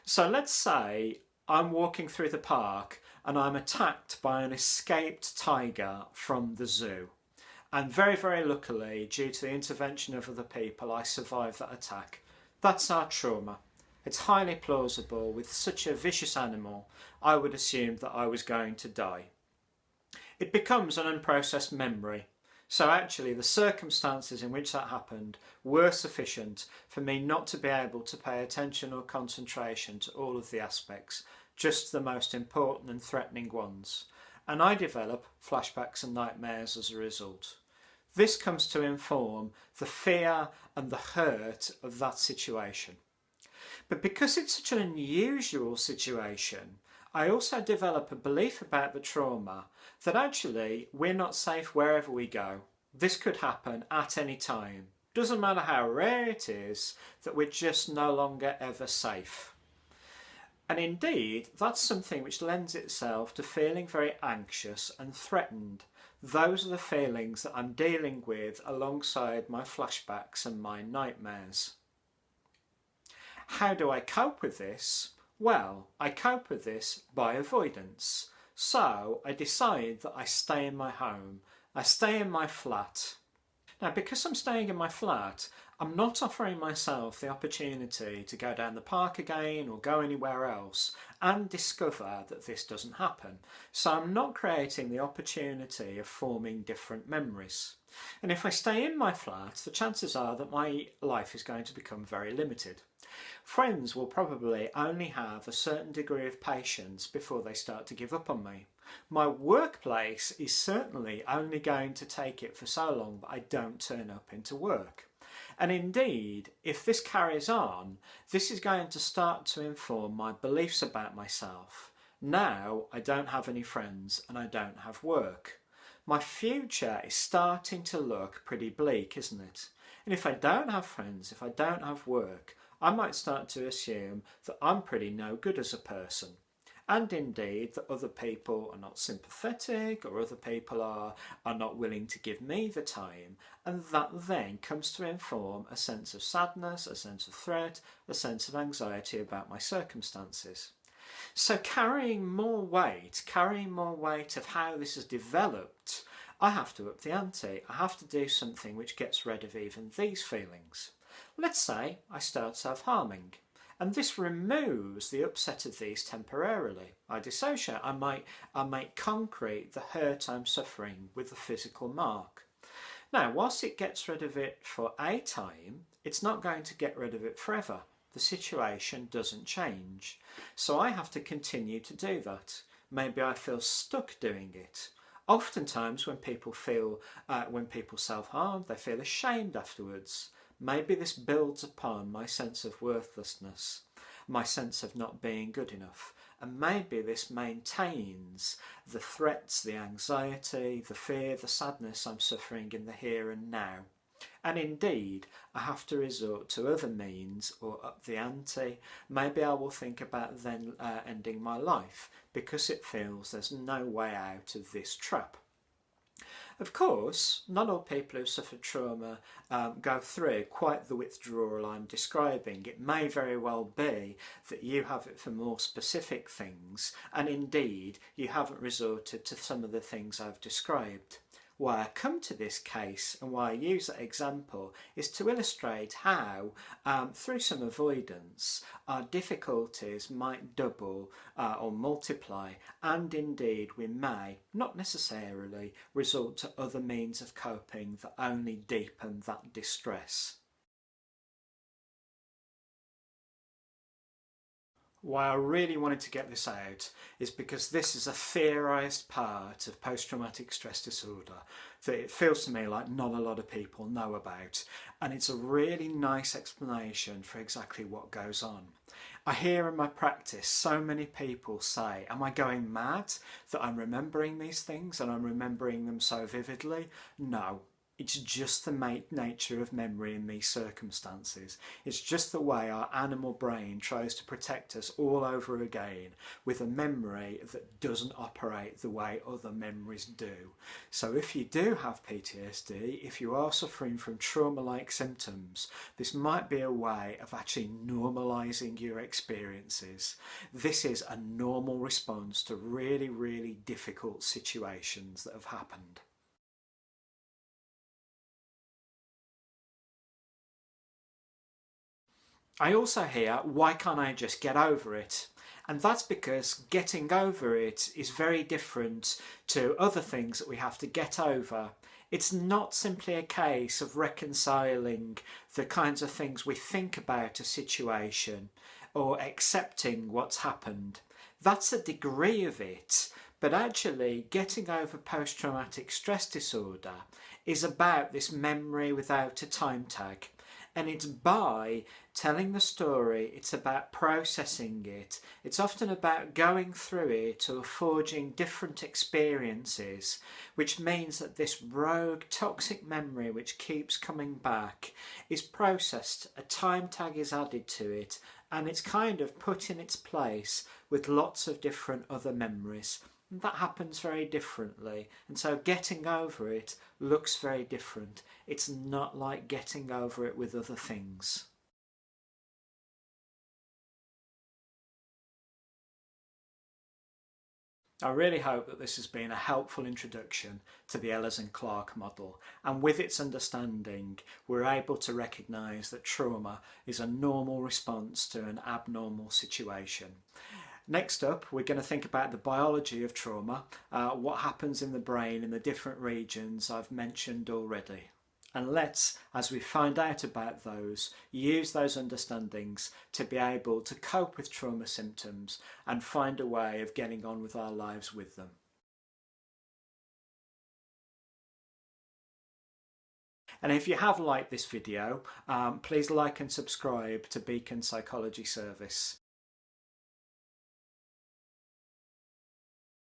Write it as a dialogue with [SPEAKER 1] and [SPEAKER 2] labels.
[SPEAKER 1] So let's say I'm walking through the park and I'm attacked by an escaped tiger from the zoo. And very, very luckily, due to the intervention of other people, I survived that attack. That's our trauma. It's highly plausible. With such a vicious animal, I would assume that I was going to die. It becomes an unprocessed memory. So actually the circumstances in which that happened were sufficient for me not to be able to pay attention or concentration to all of the aspects, just the most important and threatening ones. And I develop flashbacks and nightmares as a result. This comes to inform the fear and the hurt of that situation. But because it's such an unusual situation, I also develop a belief about the trauma that actually we're not safe wherever we go. This could happen at any time. Doesn't matter how rare it is, that we're just no longer ever safe. And indeed, that's something which lends itself to feeling very anxious and threatened. Those are the feelings that I'm dealing with alongside my flashbacks and my nightmares. How do I cope with this? Well, I cope with this by avoidance. So I decide that I stay in my home. I stay in my flat. Now, because I'm staying in my flat, I'm not offering myself the opportunity to go down the park again or go anywhere else and discover that this doesn't happen. So I'm not creating the opportunity of forming different memories. And if I stay in my flat, the chances are that my life is going to become very limited. Friends will probably only have a certain degree of patience before they start to give up on me. My workplace is certainly only going to take it for so long that I don't turn up into work. And indeed, if this carries on, this is going to start to inform my beliefs about myself. Now I don't have any friends and I don't have work. My future is starting to look pretty bleak, isn't it? And if I don't have friends, if I don't have work, I might start to assume that I'm pretty no good as a person. And indeed that other people are not sympathetic, or other people are not willing to give me the time, and that then comes to inform a sense of sadness, a sense of threat, a sense of anxiety about my circumstances. So carrying more weight of how this has developed, I have to up the ante. I have to do something which gets rid of even these feelings. Let's say I start self-harming. And this removes the upset of these temporarily. I dissociate. I might concrete the hurt I'm suffering with a physical mark. Now, whilst it gets rid of it for a time, it's not going to get rid of it forever. The situation doesn't change. So I have to continue to do that. Maybe I feel stuck doing it. Oftentimes when people self-harm, they feel ashamed afterwards. Maybe this builds upon my sense of worthlessness, my sense of not being good enough, and maybe this maintains the threats, the anxiety, the fear, the sadness I'm suffering in the here and now. And indeed, I have to resort to other means or up the ante. Maybe I will think about then ending my life because it feels there's no way out of this trap. Of course, not all people who suffered trauma go through quite the withdrawal I'm describing. It may very well be that you have it for more specific things, and indeed you haven't resorted to some of the things I've described. Why I come to this case and why I use that example is to illustrate how, through some avoidance, our difficulties might double or multiply, and indeed we may, not necessarily, resort to other means of coping that only deepen that distress. Why I really wanted to get this out is because this is a theorised part of post-traumatic stress disorder that it feels to me like not a lot of people know about, and it's a really nice explanation for exactly what goes on. I hear in my practice so many people say, am I going mad that I'm remembering these things and I'm remembering them so vividly? No. It's just the nature of memory in these circumstances. It's just the way our animal brain tries to protect us all over again with a memory that doesn't operate the way other memories do. So if you do have PTSD, if you are suffering from trauma-like symptoms, this might be a way of actually normalising your experiences. This is a normal response to really, really difficult situations that have happened. I also hear, why can't I just get over it? And that's because getting over it is very different to other things that we have to get over. It's not simply a case of reconciling the kinds of things we think about a situation or accepting what's happened. That's a degree of it, but actually getting over post-traumatic stress disorder is about this memory without a time tag. And it's by telling the story, it's about processing it. It's often about going through it or forging different experiences, which means that this rogue, toxic memory which keeps coming back is processed, a time tag is added to it, and it's kind of put in its place with lots of different other memories. And that happens very differently, and so getting over it looks very different. It's not like getting over it with other things. I really hope that this has been a helpful introduction to the Ehlers and Clark model, and with its understanding we're able to recognise that trauma is a normal response to an abnormal situation. Next up, we're going to think about the biology of trauma, what happens in the brain in the different regions I've mentioned already. And let's, as we find out about those, use those understandings to be able to cope with trauma symptoms and find a way of getting on with our lives with them. And if you have liked this video, please like and subscribe to Beacon Psychology Service.